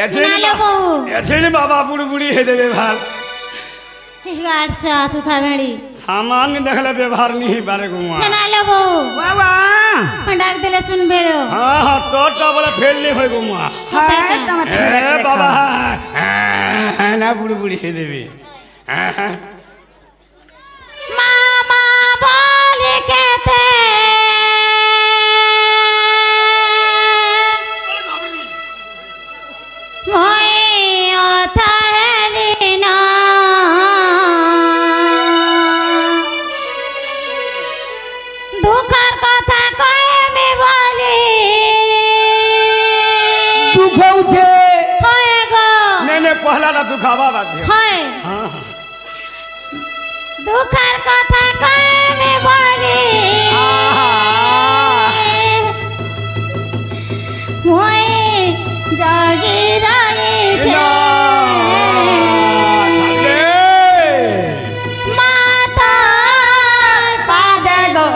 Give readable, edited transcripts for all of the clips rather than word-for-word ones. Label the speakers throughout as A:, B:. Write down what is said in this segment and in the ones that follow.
A: এসে বাবা বুড়ি বুড়ি হে দেবে ভাল
B: अच्छा सुखा बेड़ी
A: सामान देखले व्यवहार नहीं बारे गुमा
B: ना लो बहू
C: बाबा
B: डाक दिले सुन बेरो
A: हाँ हाँ तो बोले फेल नहीं होए गुमा
C: हाय तम
A: ए बाबा ना बुढ़ी बुढ़ी हे देवी
B: मामा बोले कहते
A: पहला ना दुखावा बात
B: है
A: हां
B: दुखर कथा कहे बोले मोए जागी रही थे मातार पाद गो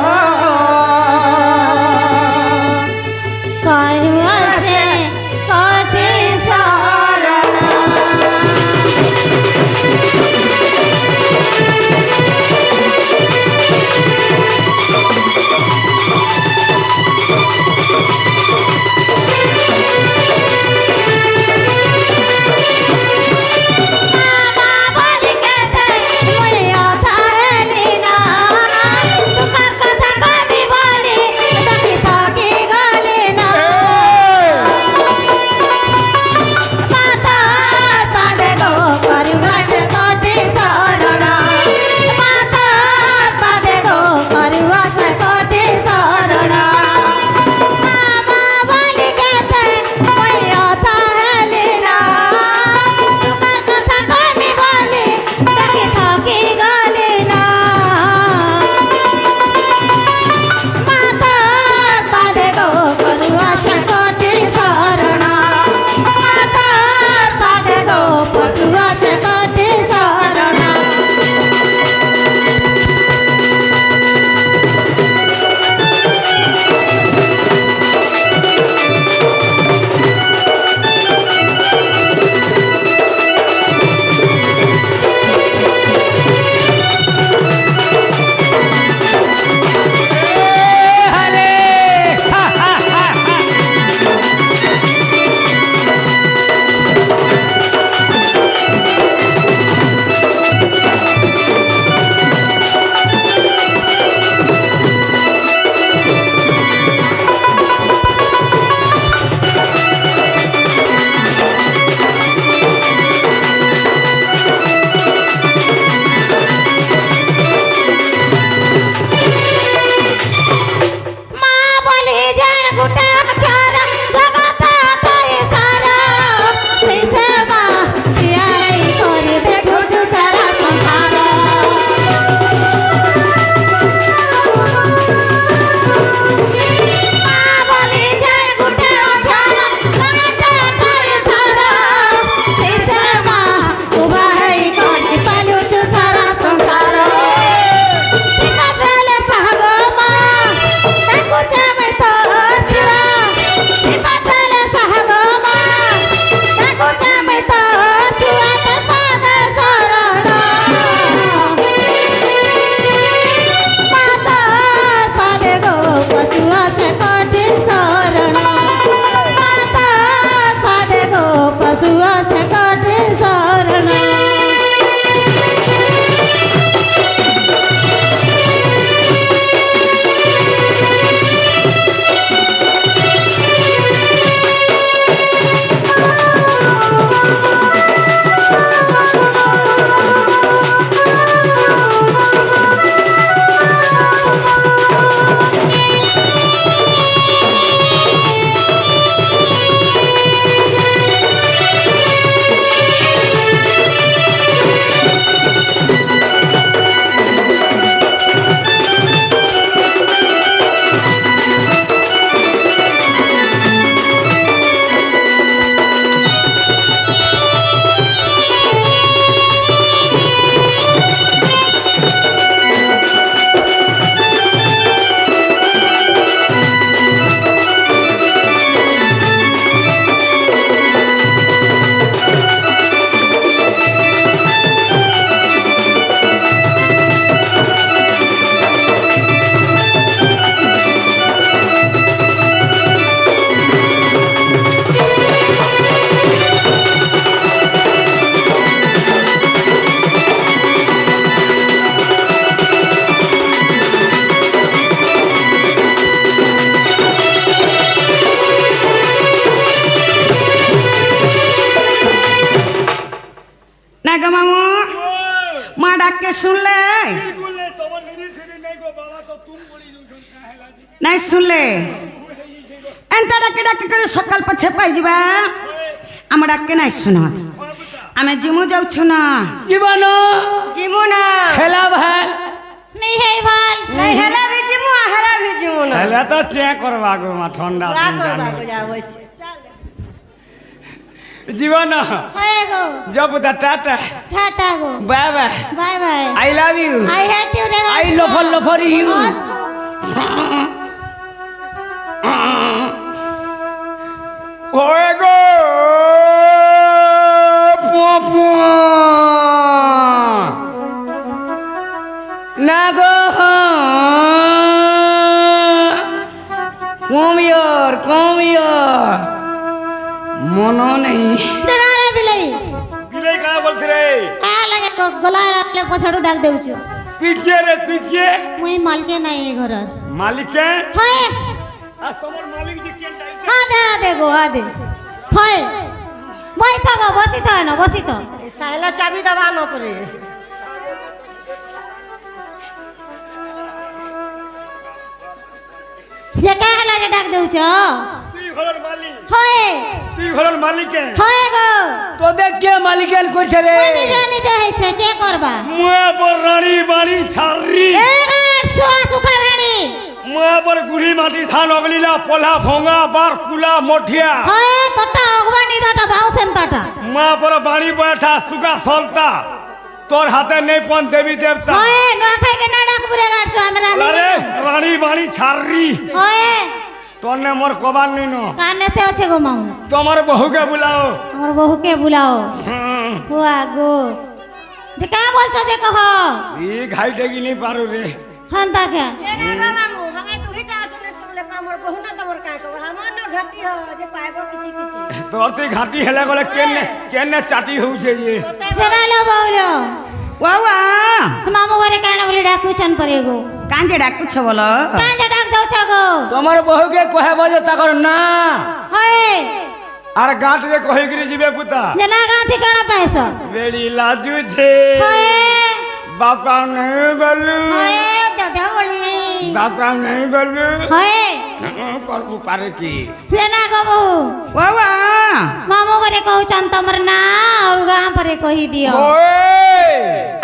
B: कहे कोठी
A: लो मामू माँ डाक के सुन ले नहीं सुन ले एंता डाके डाके करे सकाल पछे पाई जीवा आम डाके नहीं सुन आमे जिमु जाऊ ना
C: जीवन जिमु ना हेला भाल
B: नहीं है भाल
C: नहीं हेला भी जिमु ना
A: हेला तो चेक करवा गो मा ठंडा
C: का करबा को जा वैसे
A: जीवन
B: होएगो
A: जब the tata
B: tata go
A: bye bye
B: bye bye
A: I love you
B: I hate you रे
C: आई लफर यू
A: होएगो पोपो
C: नागो कम यार
A: मनो नहीं
B: चला रे बिलाई
A: बिलाई कहाँ बोलते रे
B: आ लगे को गला आपले पछाडू डाक देउछु
A: पीके रे पीके
B: मुई मालके नहीं घरर
A: मालिक के
B: होए
A: आ तोमर मालिक जी के चाहिए
B: हा दे गो हा दे होए बैठा गो बसी था न बसी तो
C: साइला चाबी दबा न पड़े
B: जे काहला जे डाक देउछु
A: तुई घरर मालिक
B: होए
A: तुई घरर मालिक के
B: होए गो
C: तो देख के मालिकेन कोइ रे
B: कोई निजे है छे के करबा
A: मुआ पर रानी बाड़ी छारी
B: ए सुहा सुखा रानी
A: मुआ पर गुड़ी माटी धान अगलीला पोला भोंगा बार कुला मोठिया
B: होए तोटा अगवानी तोटा भाउसेन तोटा
A: मुआ पर बाड़ी बैठा सुगा सोलता तोर हाथे नहीं पन देवी देवता
B: होए न खाइ के ना डाक पुरे गाछ हमरा
A: अरे
B: नहीं
A: रानी बाड़ी छारी
B: होए
A: तोने मोर कबान नहीं नो
B: काने से अच्छे गो माऊ
A: तुम्हारे बहू के बुलाओ
B: हमर बहू के बुलाओ
A: हम्म,
B: हुआ गो जे का बोलछो जे कह
A: ये घाई टेगी नहीं पारो रे
B: हंता के
C: ए नागा मामू हमे तू हिटा सुने सुनले पर मोर बहु न तमर का को हमर न घटी हो जे पाइबो किछि
A: तोर ती घाटी हेले गले केने चाटी होउ छे ये
B: जरा लो बोलो
A: वावा
B: मामू घरे काने बोली डाकू छन परेगो
A: कांजे डाकू छ बोलो
B: कांजे डाक दउ छ गो
C: तमर बहु के कहे बजे तकर ना
B: होए
A: आर गांठ के कहि गिरी जीवे पुता
B: जना गांधी काना पैसा
A: बेड़ी लाजू छे
B: होए
A: बापा नहीं बोलू
B: होए दादा बोली
A: बापा नहीं बोलू
B: होए
A: करबू पारे की
B: जना गो बहू
A: वावा
B: मामू घरे कहू छन तमर ना और गां परे कहि दियो
A: ओए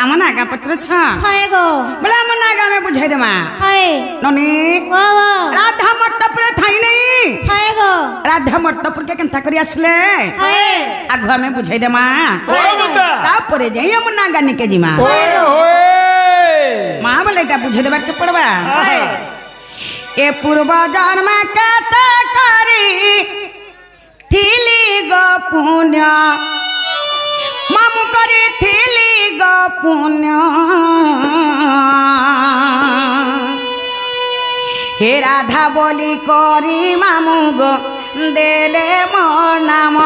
A: আমনা আগা পত্র ছ
B: होए गो
A: বলে আমনা আগা মে বুঝাই দেমা
B: होए
A: ননি
B: वाह वाह
A: রাধা মট্টপুরে থাই নাই
B: होए गो
A: রাধা মট্টপুর কে কেনতা করি আসলে
B: होए
A: আঘু আমি বুঝাই দেমা
B: होए बेटा
A: তারপরে যাই আমনা আগা নিকে জিমা
B: होए गो
A: মা বলে এটা বুঝাই দেবার কে পড়বা এ পূর্ব জন্ম কত করি থিলি গো পুণ্য মামু করে থিলি গো পুণ্য হে রাধা বলি করি মামু গো দেলে মোর নাম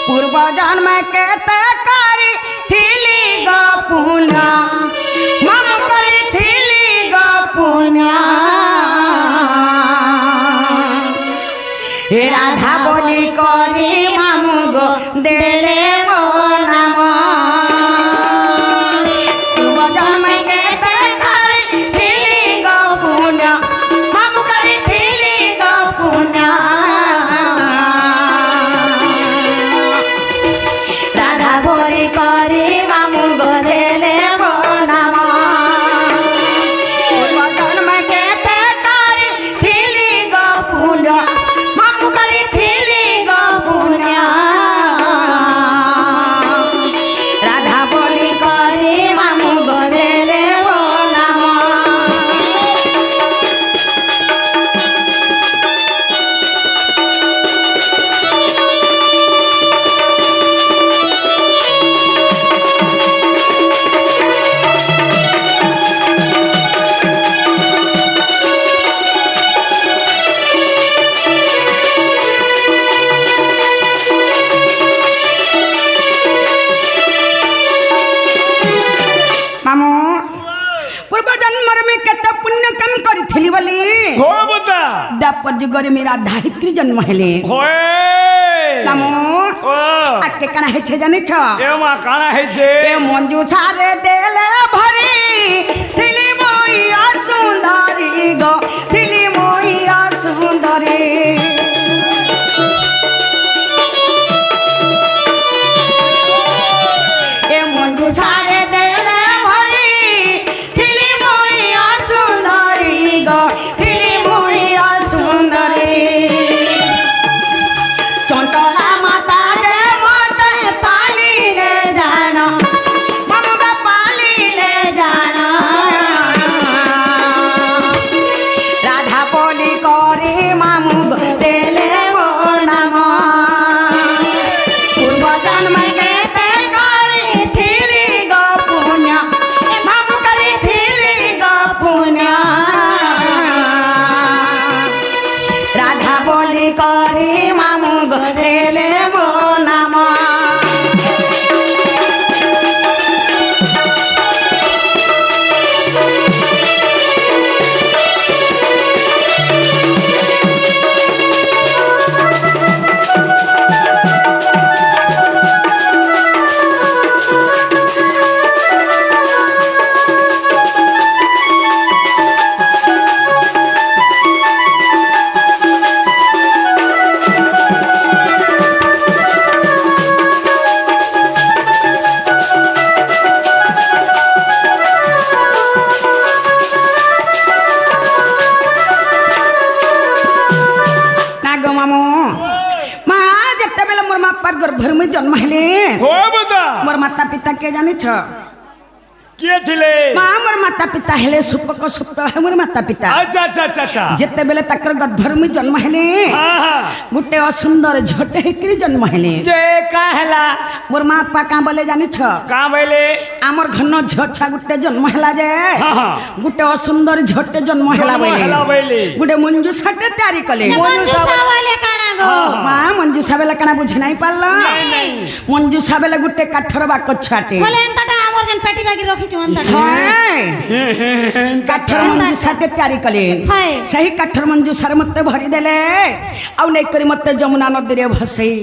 A: পূর্ব জন্ম কেত করি থিলি গো পুণ্য মামু করে থিলি গো পুণ্য হে রাধা বলি করি মামু গো দেলে মোর নাম পূর্ব জন্ম কেত করি থিলি গো পুণ্য মামু করে থিলি গো পুণ্য রাধা বলি করি মামু গো দেলে মোর নাম পূর্ব জন্ম কেত করি থিলি গো পুণ্য মামু করে থিলি গো পুণ্য রাধা বলি করি মামু গো দেলে মোর নাম मामू पूर्व जन्म में केते पुण्य काम करी बोली
D: होए बता
A: दापर जुगरे मेरा धाहित्री जन्म हेले
D: होए
A: मामू
D: ও
A: আজকে কানা হয়েছে জানিছ
D: এ মা কানা হয়েছে
A: এ মঞ্জু সারে দেলে ভরি থিলি মইয়া সুন্দরী গো থিলি মইয়া সুন্দরী এ মঞ্জু সারে দেলে ভরি থিলি মইয়া সুন্দরী গো থিলি মইয়া সুন্দরী চঞ্চলা মাতা রে মতে পালিলে জানো মামুগা পালিলে জানো রাধা বলি করে মামু দেলে ও নাম পূর্ব জন্মে গেতে করিথিলি গো পুণ্য মামু করিথিলি গো পুণ্য রাধা বলি করে মামু দেলে মো নাম না গো মামু মা যেତେବେଳେ মোর মাপার গর্ভর মুই জন্ম হেলে
D: ও বুদা
A: মোর মাতা পিতা কে জানিছ
D: কে ছিলে
A: মা মোর মাতা পিতা হেলে সুপক সুপ্ত হে মোর মাতা পিতা
D: আচ্ছা আচ্ছা আচ্ছা আচ্ছা
A: যেତେବେଳେ তাকর গর্ভর মুই জন্ম হেলে
D: হ্যাঁ হ্যাঁ
A: গোটে অসুন্দর ঝোটে হেকরি জন্ম হেলে
D: যে কা হেলা
A: মোর মা পা কা বলে জানিছ
D: কা বলে
A: আমার ঘন ঝোট ছা গোটে জন্ম হেলা যে
D: হ্যাঁ হ্যাঁ
A: গোটে অসুন্দর ঝোটে জন্ম হেলা
D: হেলা
A: বলে
D: বলে
A: গোটে মঞ্জু সাটে তৈরি কলে
B: মঞ্জুষা বলে কানা গো
A: মা মঞ্জু সাবেলা কানা বুঝি নাই পারল মঞ্জু সাবেলা গোটে কাঠর বাক ছাটে
B: বলে এন্তাটা আমার যেন পেটি বাগি রখিଛୁ এন্তাটা
A: হ্যাঁ কাঠর মঞ্জু সাটে তৈরি কলে
B: হায়
A: সেই কাঠর মঞ্জু সার মতে ভরি দেলে আউ নেই করি মতে যমুনা নদীরে ভসেই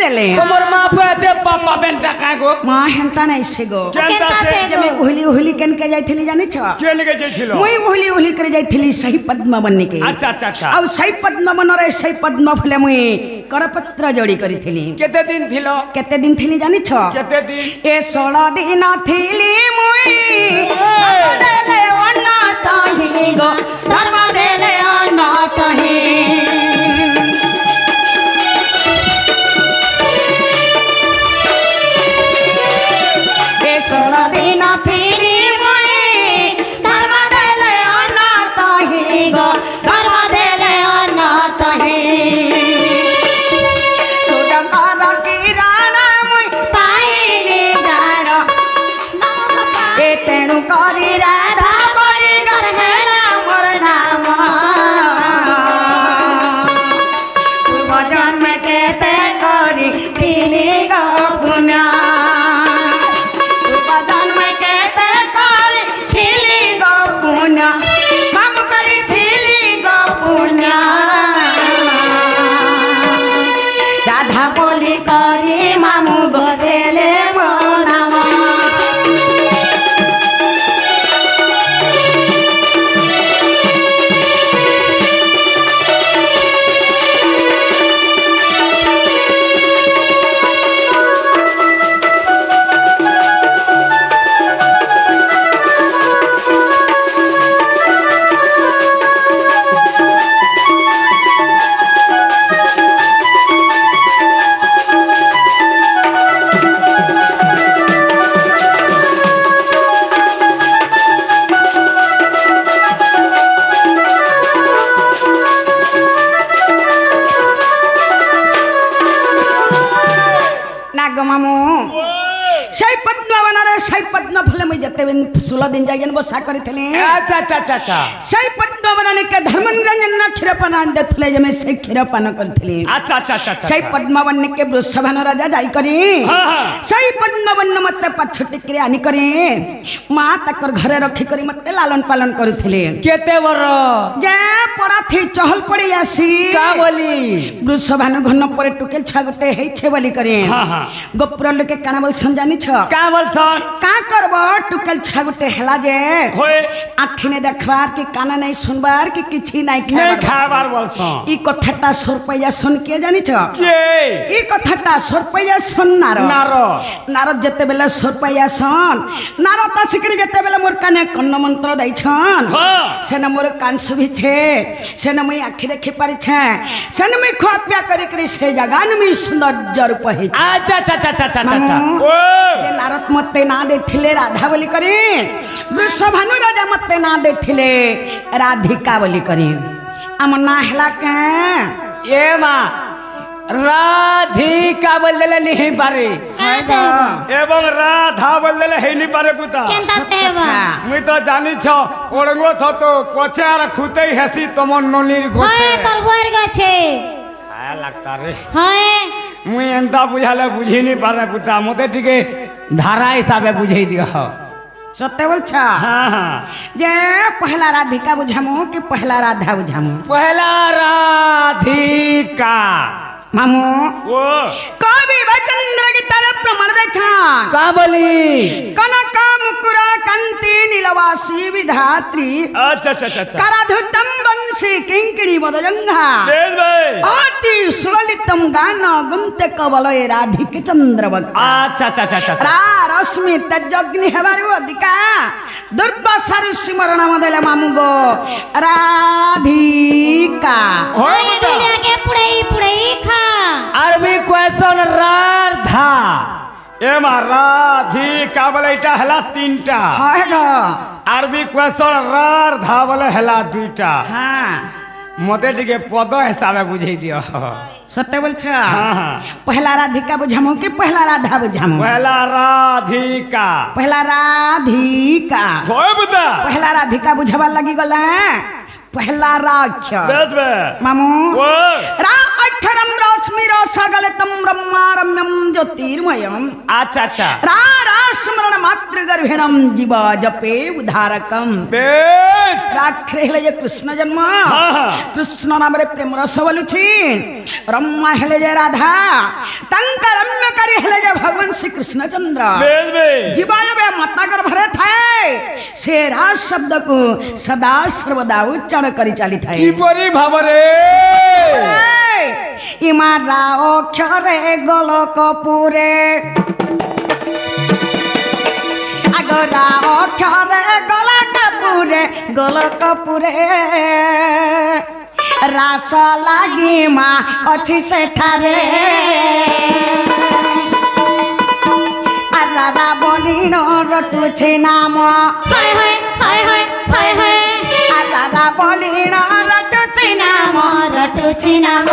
A: দেলে
D: তোমার মা পুয়াতে পাপা বেনটা কা গো
A: মা হেন্তা নাই সে গো
D: কেনতা সে
A: যে আমি উহলি উহলি কেনকে যাইছিলি জানিছ
D: কে লিগে যাইছিল
A: মুই উহলি উহলি করে যাইছিলি সেই পদ্মবনীকে
D: আচ্ছা আচ্ছা আচ্ছা
A: ଆଉ ସେଇ ପଦ୍ମବନରେ ସେଇ ପଦ୍ମ ଫୁଲେ ମୁଇଁ କରପତ୍ର ଯୋଡ଼ି କରିଥିଲି
D: কেতে দিন ছিল
A: କେତେ ଦିନ ଥିଲି ଜାଣିଛ
D: কেতে দিন
A: ଏ 16 ଦିନ ଥିଲି ମୁଇଁ ଧର୍ମ ଦେଲେ ଅନାଥ ହିଁ ଗୋ ଧର୍ମ ଦେଲେ ଅନାଥ ହିଁ ଏ 16 ଦିନ ଥିଲି ମୁଇଁ ଧର୍ମ ଦେଲେ ଅନାଥ ହିଁ ଗୋ ଧର୍ମ ଦେଲେ ଅନାଥ ହିଁ ସୁଡ଼ଙ୍ଗର କିରଣ ମୁଇଁ ପାଇଲି ଜାଣ ଏ ତେଣୁ କରି ରାଧା ବଳି ଘର ହେଲା ମୋର ନାମ ପୂର୍ବ ଜନ୍ମେ କେତେ କରିଥିଲି ଗୋ ପୁଣ୍ୟ ପୂର୍ବ ଜନ୍ମେ କେତେ କରିଥିଲି ଗୋ ପୁଣ୍ୟ ମାମୁ କରିଥିଲି ଗୋ ପୁଣ୍ୟ রাধা বলি করে মামু গদেলে মো নাম না গো মামু সেই পদ্মবନରେ সেই পদ্ম ফুলে মুই যেতে 16 দিন যাই বসা করিଥିଲି
D: আচ্ছা আচ্ছা আচ্ছা আচ্ছা
A: সেই পদ্মবনকে ধর্মনিরঞ্জন ক্ষীরপান দেଥିଲେ যে আমি সেই ক্ষীরপান করিଥିଲି
D: আচ্ছা আচ্ছা আচ্ছা আচ্ছা
A: সেই পদ্মবনকে বৃষভান রাজা যাই করি
D: হ্যাঁ, হ্যাঁ।
A: সেই পদ্মবন মতে পছটিকে আনি করি মা তাকর ঘরে রখি করি মতে লালন পালন করুଥିଲେ
D: কেতে বড়
A: যে পড়াথি চহল পড়ি আসি
D: কা বলি
A: বৃষভানু ঘন পরে টুকেল ছুয়া গোটে হেইছে বলি করে
D: হ্যাঁ, হ্যাঁ।
A: গোপুর লোকে কানা বলছন জানিছ
D: কা বলছন
A: কা করব টুকেল ছুয়া গোটে হেলা যে
D: হয়ে
A: আখিনে দেখবার কি কানা নাই শুনবার কি কিছু নাই
D: নেই
A: খাবার
D: খাবার বলছন
A: ই কথাটা সর পাইয়া শুন কে জানিছ
D: কে
A: ই কথাটা সর পাইয়া শুন নারদ
D: নারদ
A: নারদ যেতেবেলে সর পাইয়া শুন নারদ আসিকরি যেতেবেলে মোর কানে কন্ন মন্ত্র দেইছন
D: হ্যাঁ।
A: সেন মোর কান শুভিছে সেন মুই আখি দেখি পারিছে সেন মুই খাপিয়া করি করি সে জাগান মুই সৌন্দর্য রূপ হইছে
D: আচ্ছা আচ্ছা আচ্ছা আচ্ছা আচ্ছা আচ্ছা
A: মামু,
D: ও
A: যে নারদ মতে না দেখিলে রাধা বলি করে বৃষভানু রাজা মতে না দেখিলে রাধিকা বলি করে আমার না হেলা কে
D: এ মা রাধিকা বললে নিহি পারে এবং রাধা বললে হেইনি পারে পুতা
B: কেনতা তেবা
D: মুই তো জানিছ ওড়ঙ্গ থতো পছে আর খুতেই হেসি তোমার ননির গোছে
B: হয় তোর বইর গছে
D: আয়া লাগতা রে
B: হয়
D: মুই এন্তা বুঝালে বুঝিনি পারে পুতা মতে টিকে ধারা হিসাবে বুঝাই দিও
A: সত্যি বলছ
D: হ্যাঁ হ্যাঁ
A: যে পহলা রাধিকা বুঝামু কি পহলা রাধা বুঝামু
D: পহলা রাধিকা
A: মামু
D: ও
A: কবি বচন্দ্র গীতার প্রমাণ দেছান
D: কা বলি
A: কনক মুকুর কান্তি নীলবাসী বিধাত্রী
D: আচ্ছা আচ্ছা আচ্ছা আচ্ছা
A: কারাধুতম বংশী কিঙ্কিণী বদজঙ্ঘা
D: বেশ ভাই
A: অতি সুললিতম গান গুন্তে কবলয়ে রাধিকে চন্দ্রবক
D: আচ্ছা আচ্ছা আচ্ছা আচ্ছা
A: রা রশ্মি তেজগ্নি হেবারু অধিকা দুর্বাসার স্মরণ মদলে মামু গো রাধিকা
D: হয়
B: হয়
D: পুতা।
B: ডুলিয়াকে পুড়াই পুড়াই খা
D: আরবি কোয়েশন রাধা এমা রাধিকা বলে এটা হেলা তিনটা
A: হয় গো
D: আরবি কোয়েশন রাধা বলে হেলা দুইটা
A: হ্যাঁ
D: মতে টিকে পদ হিসাবে বুঝাই দিও
A: সত্য বলছ
D: হ্যাঁ, হ্যাঁ।
A: পহলা রাধিকা বুঝামু কি পহলা রাধা বুঝামু
D: পহলা রাধিকা
A: পহলা রাধিকা
D: হয় বুতা
A: পহলা রাধিকা বুঝাবার লাগি গলা পহলা রাক্ষর
D: বেশ বেশ
A: মামু
D: ও
A: রা অক্ষরম রশ্মি রসগলিতম ব্রহ্মারম্যম জ্যোতির্ময়ম
D: আচ্ছা আচ্ছা
A: রা রাসমরণ মাতৃগর্ভিণম জীব জপে উদ্ধারকম
D: বেশ
A: রাক্ষরে হেলে যে কৃষ্ণ জন্ম
D: হ্যাঁ, হ্যাঁ।
A: কৃষ্ণ নামরে প্রেম রস বলুছি রম্মা হেলে যে রাধা তাঙ্ক রম্যকারী হেলে যে ভগবান শ্রীকৃষ্ণ চন্দ্র
D: বেশ বেশ
A: জীবায়বে মাতা গর্ভরে থাए से राज शब्द को सदा सर्वदा उच्चारण करी चाली थाए
D: কিপরি ভাবরে
A: ইমারা অক্ষরে গোলক পুরে আগরা অক্ষরে গোলক পুরে রাস লাগি মা অছি সেঠারে আরারা বলি রটুছি নাম
B: হয় হয় হয় হয় হয় হয়
A: আরারা বলি রটুছি নাম
B: রটুছি নাম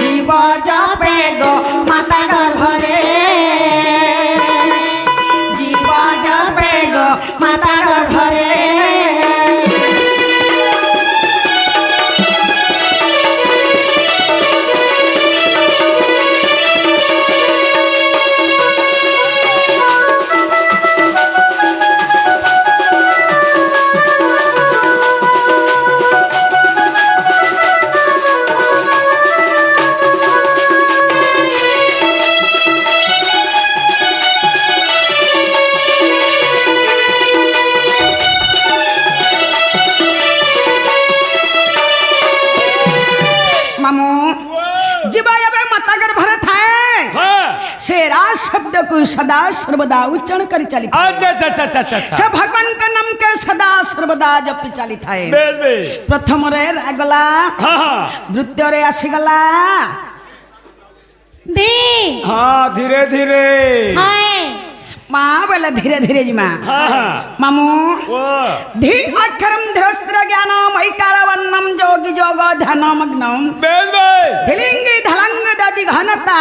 A: জীব জপে গো মাতা গর্ভরে জীব জপে গো মাতা গর্ভরে मामू जीवायबे माता गर्भरे थाए
D: হ্যাঁ
A: से राज शब्द को सदा सर्वदा उच्चारण करी चाली थाए
D: আচ্ছা আচ্ছা আচ্ছা আচ্ছা আচ্ছা
A: से भगवान का नाम के सदा सर्वदा जपी चाली थाए
D: বেশ বেশ
A: प्रथम रे रागला
D: হ্যাঁ হ্যাঁ
A: द्वितीय रे आसीगला
B: দে
D: হ্যাঁ ধীরে ধীরে
B: হয়
A: माँ बोले धीरे धीरे जी माँ
D: হ্যাঁ হ্যাঁ
A: मामू
D: ও
A: धी अक्षरम धीरस्त्र ज्ञानम ऐकारवन्नम जोगी जोगो ध्यानमग्नम
D: বেশ বেশ
A: धिलिंगी धलंग दधि घनता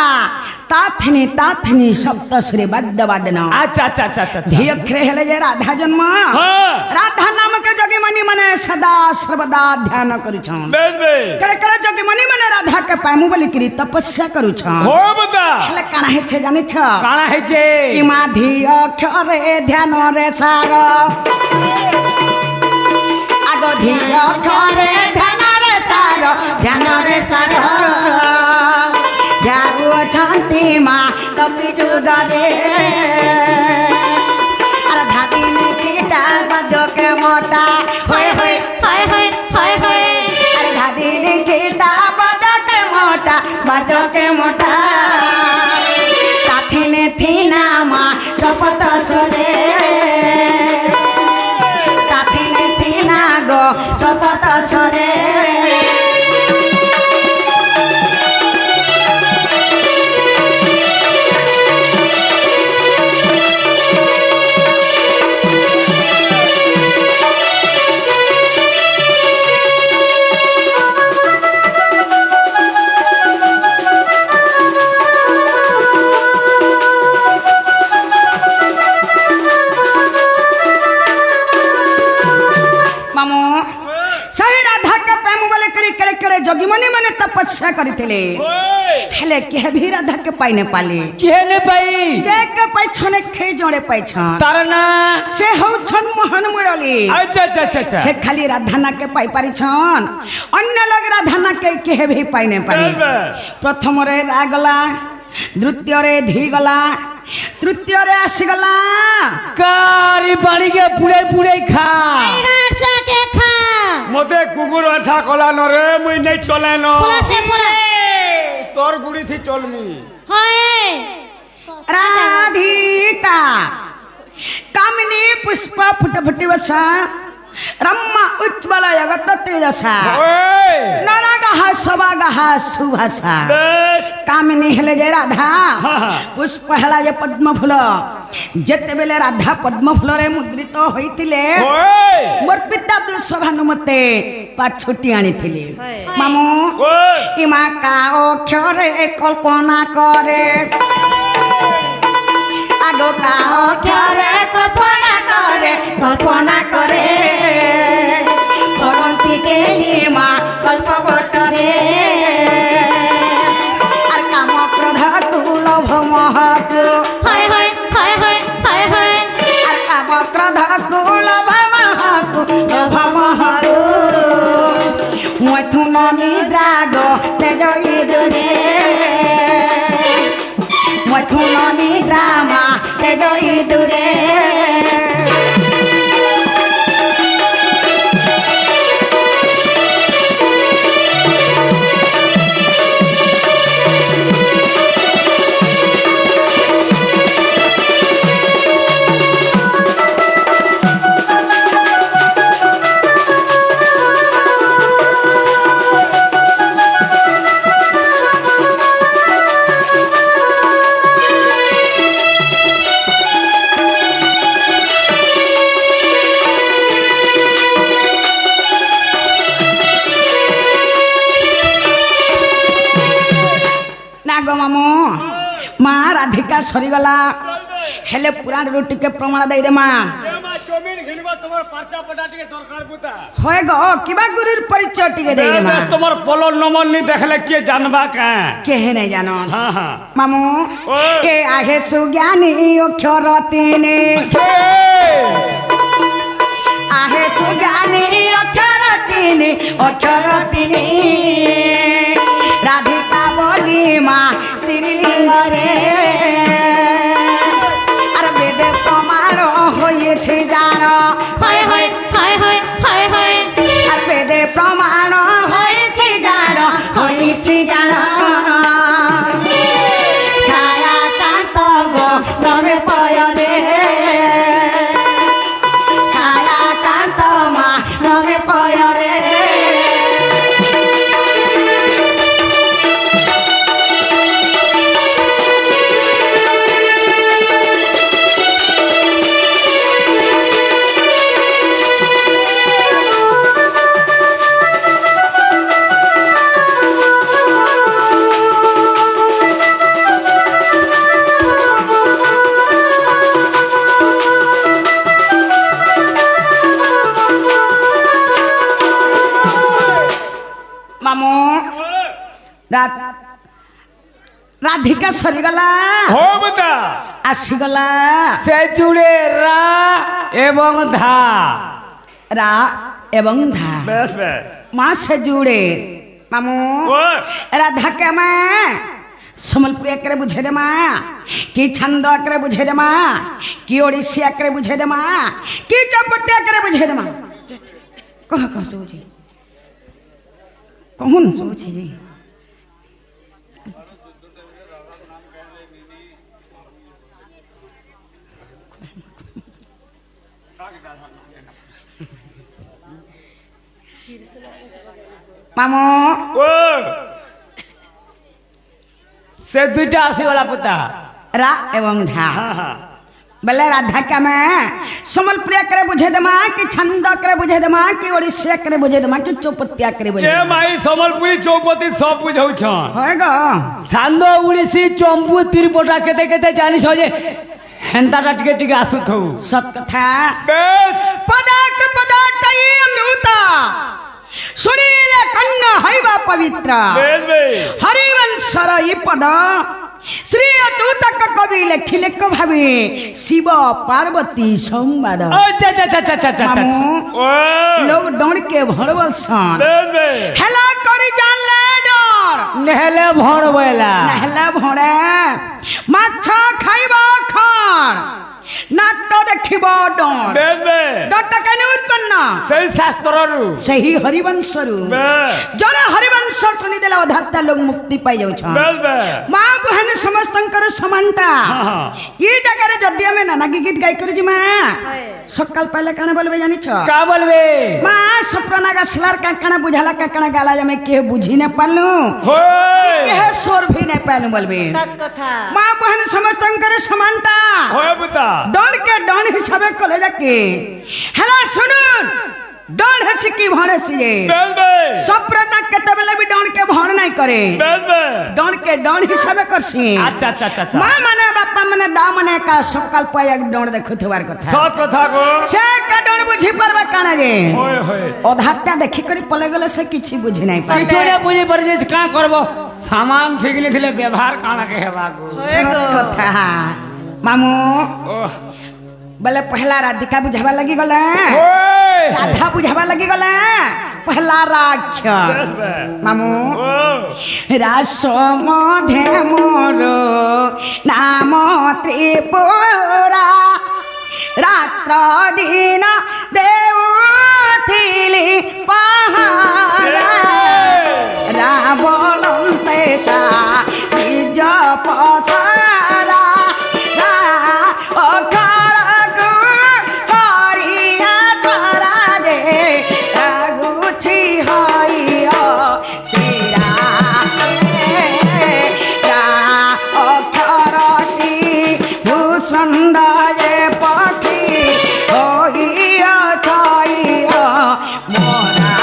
A: तात आथनी ताथनी सप्तश्री बद्ध वादन
D: अच्छा अच्छा अच्छा अच्छा अच्छा।
A: धी अक्षरे हेले जे राधा जन्म
D: हाँ।
A: राधा नाम के जगे मनी मने सदा सर्वदा ध्यान करुछन
D: बेस बेस
A: करे करे जगे मनी मने राधा के पाइमु बोली करी तपस्या करुछन
D: हो बता
A: हेले काना हे छे जानि छ
D: काना है जे
A: इमा धी अक्षरे ध्यान रे सार आगो धी अक्षरे ध्यान रे सार ध्यान छांति मा कपि जुगरे अरे धाती ने कीटा बदो के मोटा होय होय होय होय होय होय अरे धाती ने कीटा बदो के मोटा ताथी ने थी नामा शपथ सोरे ताथी ने थी ना गो शपथ सोरे जोगी मने मने तपस्या करथिले हेले के भी राधा के पाई ने पाले
D: के ने पाई
A: जे के पाइछने खे जोड़े पाइछन
D: तारना
A: से हौ छन मोहन मुरली
D: अच्छा अच्छा अच्छा अच्छा
A: से खाली राधा ना के पाई पारी छन अन्य लोग राधा ना के भी पाई ने पारी प्रथम रे रागला द्वितीय रे धी गला तृतीय रे आसी गला
D: कारी बाणी के पुड़े पुड़े खा
B: के खा
D: मते कुकुर अठा कला न रे मुई नहीं चले न तोर गुड़ी थी चलमी
B: होय
A: राधिका कामिनी पुष्प फुट फुटी वसा रम्मा उज्ज्वल जगत त्रिदशा नरगह सवागह सुभाषा कामिनी हेले जे राधा पुष्प हेला जे पद्म फूल जेते बेले राधा पद्म फूल रे मुद्रित होइतिले मोर पिता वृषभानुमते पाछुटी आनिथिले मामू इमा का अक्षरे कल्पना करे आगो का अक्षरे कल्पना करे भगवती के लीमा कल्पवटरे আর কাম ক্রোধ কুলভ মহকু
B: हाय हाय हाय हाय हाय हाय
A: আর কাম ক্রোধ কুলভ মহকু লোভ মহকু মথুন নিদ্রাগ তেজই দুরে মথুন নিদ্রামা তেজই দুরে माँ राधिका सरीगला हेले पुराण रोटी के प्रमाण दे दे माँ होए गो किबा गुरुर परिचय टिके दे दे माँ
D: तुम्हार पलो नमन नहीं देखले के जानबा का
A: के है नहीं जानो
D: हां हां
A: मामू ए आहे सुज्ञानी अक्षरतिने आहे सुज्ञानी अक्षरतिने राधिका बोली माँ स्त्रीलिंग रे अरे वेद प्रमाण होइछे जानो
B: हाय हाय हाय हाय हाय हाय
A: अरे वेद प्रमाण होइछे जानो छाया कांत गो नमे पयरे छाया कांत मा नमे पयरे ରାଧିକା ସରିଗଲା
D: हो बता
A: ଆସିଗଲା
D: से जुड़े रा एवं धा
A: ରା ଏବଂ ଧା
D: बस बस
A: ମା ସେ ଯୁଡ଼େ ମାମୁଁ
D: ओ
A: ରାଧା କେ ମା ସମ୍ବଲପୁରୀ ଆକରେ ବୁଝେଇ ଦେମା କି ଛାନ୍ଦ ଆକରେ ବୁଝେଇ ଦେମା କି ଓଡ଼ିଶୀ ଆକରେ ବୁଝେଇ ଦେମା କି ଚପଟି ଆକରେ ବୁଝେଇ ଦେମା କହ କହ ଶୁଭୁଛି କହୁନ୍ ଶୁଭୁଛି ଯେ ମାମୁଁ
D: ओ से दुईटा आसीगला पुता
A: ରା ଏବଂ ଧା
D: हाँ हाँ
A: ବେଲେ ରାଧା କେ ଆମେ ସମ୍ବଲପୁରୀ ଆକରେ ବୁଝେଇ ଦେମା କି ଛାନ୍ଦ ଆକରେ ବୁଝେଇ ଦେମା କି ଓଡ଼ିଶୀ ଆକରେ ବୁଝେଇ ଦେମା କି ଚୌପତି ଆକରେ ବୁଝେଇ
D: ए
A: ଦେମା
D: माई सम्बलपुरी चौपती सब बुझाउछन
A: হয় ଗ
D: छांद उड़ीसी चंपू तिरपटा केते केते जानिछ जे हेंताटा टिके टिके आसुथौ
A: ସତ କଥା
D: बेस
A: ପଦାକ ପଦାଟଇ ଅମୃତ ଶୁଣିଲେ କନ୍ନ ହଇବା ପବିତ୍ର
D: बेस बे
A: ହରିବଂଶର ଇ ପଦ ଶ୍ରୀ ଅଚ୍ୟୁତକ କବି ଲେଖିଲେ କ ଭାବେ ଶିବ ପାର୍ବତୀ ସମ୍ବାଦ
D: अच्छा अच्छा अच्छा अच्छा अच्छा
A: ମାମୁଁ
D: ओ
A: লোক ডর কে ভড় বলছন
D: बेस बे
A: হেলা করি জানলে ডর
D: नेहले भण बोला
A: নহলে ভড়ে মাছ খাইব খড় নাট দেখিব ডর
D: बेस बे
A: ডরটা কেন উৎপন্ন
D: सही शास्त्र रु
A: ସେହି ହରିବଂଶରୁ
D: बेस
A: ଜଣେ ହରିବଂଶ ଶୁଣିଦେଲେ ଅଧାତ୍ତା ଲୋକ ମୁକ୍ତି ପାଇ ଯାଉଛନ୍
D: बेस बे
A: ମା ବୁହାନ ସମସ୍ତଙ୍କର ସମାନଟା
D: हाँ हाँ
A: ଏ ଜାଗାରେ ଯଦି ଆମେ ନାନାକି ଗୀତ ଗାଇ କରି ଯିମା ସକାଳ ପାଇଲେ କାଣା বলবে জানিছ
D: का बोलबे
A: মা সপ্রনা গাছলার কাকଣା বুঝালা কাকଣା গালা আমি কে বুঝি না পারলু
D: होय
A: কে সোর ভি না পাইলু বলবে
C: सत कथा
A: মা বুহান সমস্তଙ୍କର সমানটা
D: होय बता
A: ডন কে ডন হিসাবে কলে যাকে হেলা শুনুন ডন হেসি কি ভণে সিয়ে
D: बेस बे
A: সপ্রনা কেতেবেলে বি ডন কে ভণ নাই করে
D: बेस बे
A: ডন কে ডন হিসাবে করছি
D: अच्छा अच्छा अच्छा अच्छा
A: মা মানে বাপা মানে দা মানে কা সকাল পাই এক ডন দেখুথবার কথা
D: सत कथा को
A: সে কা ডন বুঝি পারবা কানা যে
D: होय होय
A: অধাত্তা দেখি করে পলে গলে সে কিছু বুঝি নাই পারে
D: किछोरे बुझे पर जे का करबो सामान ठीक नहीं थिले व्यवहार काना के हेबा को
A: সত কথা মামু
D: ओह
A: বলে পহলা রাধিকা বুঝাবা লাগি গলা
D: होय
A: রাধা বুঝাবা লাগি গলা পহলা রাক্ষ
D: बेस बे
A: মামু
D: ओ
A: রাস মধে মোর নাম ত্রিপুরা রাত্র দিন দেউথিলি পাহারা রাবণন্তে সা নিজ পছারা অখার করিয়া তারা যে রাগুছি হইয়া শ্রীরা অক্ষরটি ভূষণ্ড যে পক্ষী হইয়া খাইয়া মরা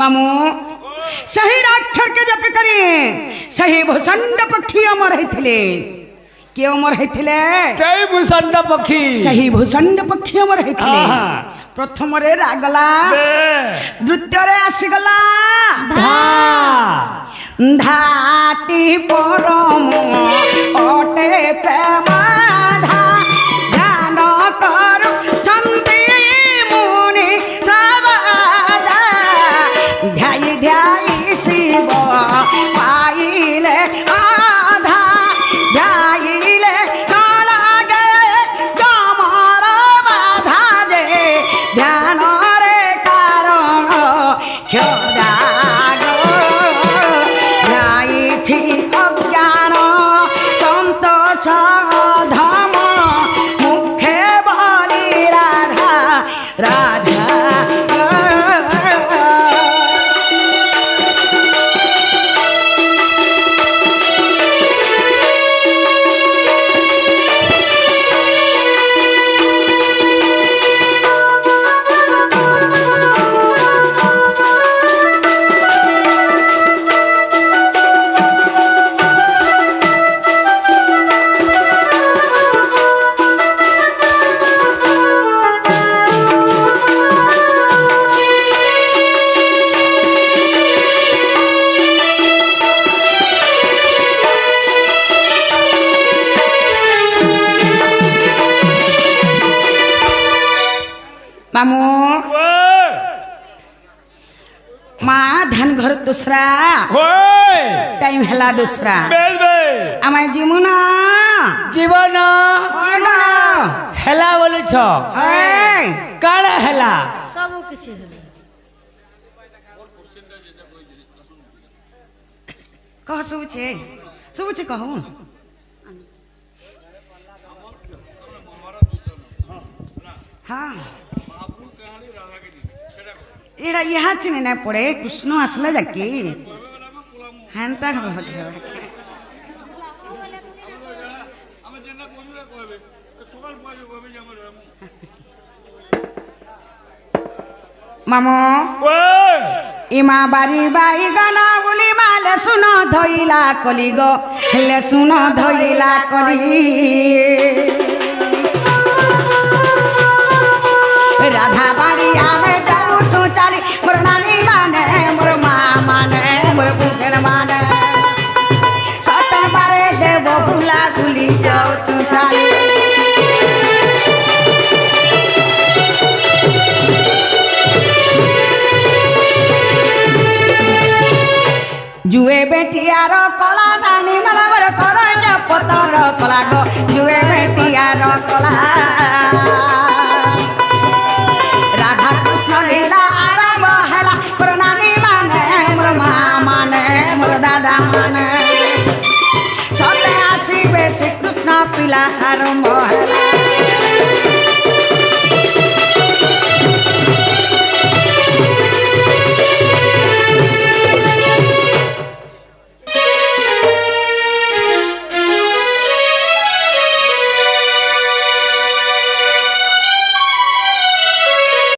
A: मामू सही राक्षर के जप करी सही भूषंड पक्षी अमर होते के अमर होते
D: सही भूषण पक्षी
A: सही भूषंड पक्षी अमर होते
D: आहा।
A: प्रथम रे रागला
D: बे
A: द्वितीय रे आसीगला
D: धा
A: धाटी परम अटे प्रेमाधा ध्यान करू चंदी मुनि त्रावादा ध्याई ध्याई शिव पाइले आधा ध्याइले लागे जमर बाधा जे ध्यान रे कारण क्षदाग ध्याइछि अज्ञान মামু
D: ওই
A: মা ধান ঘর দোসরা
D: ওই
A: টাইম হেলা দোসরা
D: বেলবে
A: আমায় জীবনা
D: জীবন হেলা বলেছ কারা হেলা
C: ସବୁ କିଛି ହେଲା
A: কহ শুভুছে শুভুছে কহ হ্যাঁ এরা ইহা চিনে না পড়ে কৃষ্ণ আসলে যাকে হ্যাঁ তা হচ্ছে মামু
D: ওই
A: ইমা বাড়ি বাই গানা বলি মালে শুন ধইলা কলি গো হেলে শুন ধইলা কলি রাধা বাড়ি আমি যাচ্ছু চালি মোর নানি মানে মোর মা মানে মোর বুকের মানে সতন পারে দেব ভুলা গুলি যাচ্ছু চালি जुए बेटियार कला नानी मनवर करंज पतर कला गो जुए बेटियार कला राधा कृष्ण लीला आरंभ हैला मोर नानी माने मोर मा माने मोर दादा माने सते आसीबे श्री कृष्ण पिला आरंभ हैला